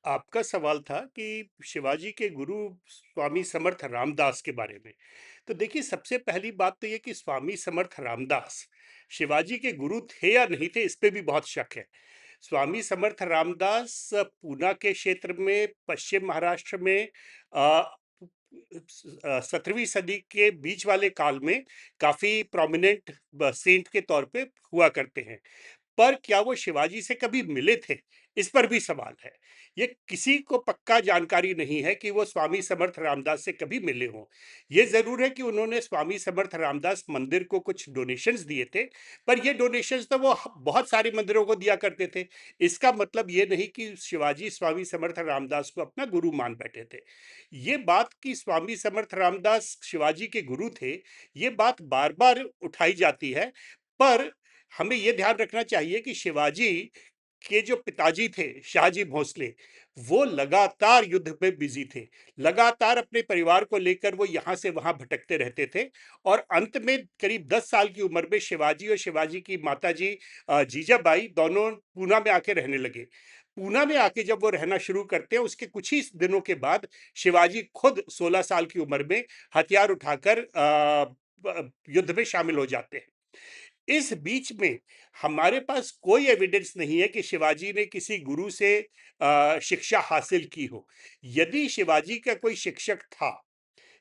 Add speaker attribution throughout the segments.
Speaker 1: आपका सवाल था कि शिवाजी के गुरु स्वामी समर्थ रामदास के बारे में। तो देखिए, सबसे पहली बात तो ये कि स्वामी समर्थ रामदास शिवाजी के गुरु थे या नहीं थे, इस पे भी बहुत शक है। स्वामी समर्थ रामदास पूना के क्षेत्र में पश्चिम महाराष्ट्र में 17वीं सदी के बीच वाले काल में काफी प्रोमिनेंट सेंट के तौर पे हुआ करते हैं। पर क्या वो शिवाजी से कभी मिले थे, इस पर भी सवाल है। ये किसी को पक्का जानकारी नहीं है कि वो स्वामी समर्थ रामदास से कभी मिले हों। ये जरूर है कि उन्होंने स्वामी समर्थ रामदास मंदिर को कुछ डोनेशंस दिए थे, पर ये डोनेशंस तो वो बहुत सारे मंदिरों को दिया करते थे। इसका मतलब ये नहीं कि शिवाजी स्वामी समर्थ रामदास को अपना गुरु मान बैठे थे। ये बात कि स्वामी समर्थ रामदास शिवाजी के गुरु थे, ये बात बार बार उठाई जाती है। पर हमें यह ध्यान रखना चाहिए कि शिवाजी के जो पिताजी थे, शाहजी भोसले, वो लगातार युद्ध में बिजी थे। लगातार अपने परिवार को लेकर वो यहां से वहां भटकते रहते थे। और अंत में करीब 10 साल की उम्र में शिवाजी और शिवाजी की माताजी जीजाबाई दोनों पूना में आके रहने लगे। पूना में आके जब वो रहना शुरू करते हैं, उसके कुछ ही दिनों के बाद शिवाजी खुद 16 साल की उम्र में हथियार उठाकर युद्ध में शामिल हो जाते हैं। इस बीच में हमारे पास कोई एविडेंस नहीं है कि शिवाजी ने किसी गुरु से शिक्षा हासिल की हो। यदि शिवाजी का कोई शिक्षक था,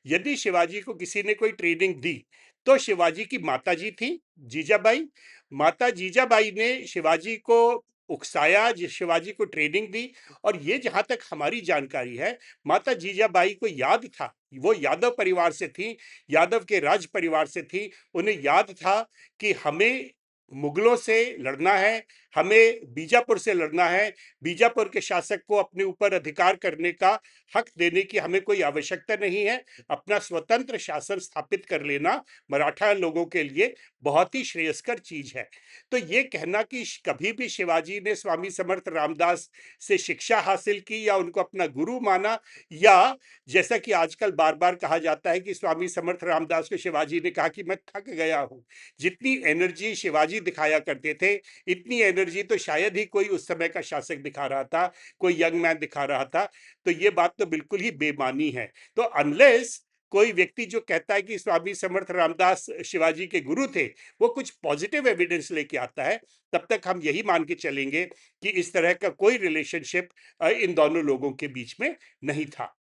Speaker 1: यदि शिवाजी को किसी ने कोई ट्रेनिंग दी, तो शिवाजी की माताजी थी, जीजाबाई। माता जीजाबाई ने शिवाजी को उकसाया, शिवाजी को ट्रेनिंग दी। और ये जहां तक हमारी जानकारी है, माता जीजाबाई को याद था, वो यादव परिवार से थी, यादव के राज परिवार से थी। उन्हें याद था कि हमें मुगलों से लड़ना है, हमें बीजापुर से लड़ना है। बीजापुर के शासक को अपने ऊपर अधिकार करने का हक देने की हमें कोई आवश्यकता नहीं है। अपना स्वतंत्र शासन स्थापित कर लेना मराठा लोगों के लिए बहुत ही श्रेयस्कर चीज है। तो ये कहना कि कभी भी शिवाजी ने स्वामी समर्थ रामदास से शिक्षा हासिल की या उनको अपना गुरु माना, या जैसा कि आजकल बार बार कहा जाता है कि स्वामी समर्थ रामदास को शिवाजी ने कहा कि मैं थक गया हूं। जितनी एनर्जी शिवाजी दिखाया करते थे, इतनी एनर्जी तो शायद ही कोई उस समय का शासक दिखा रहा था, कोई यंग मैन दिखा रहा था। तो ये बात तो बिल्कुल ही बेमानी है। तो अनलेस कोई व्यक्ति जो कहता है कि स्वामी समर्थ रामदास शिवाजी के गुरु थे, वो कुछ पॉजिटिव एविडेंस लेके आता है, तब तक हम यही मान के चलेंगे कि इस तरह का कोई रिलेशनशिप इन दोनों लोगों के बीच में नहीं था।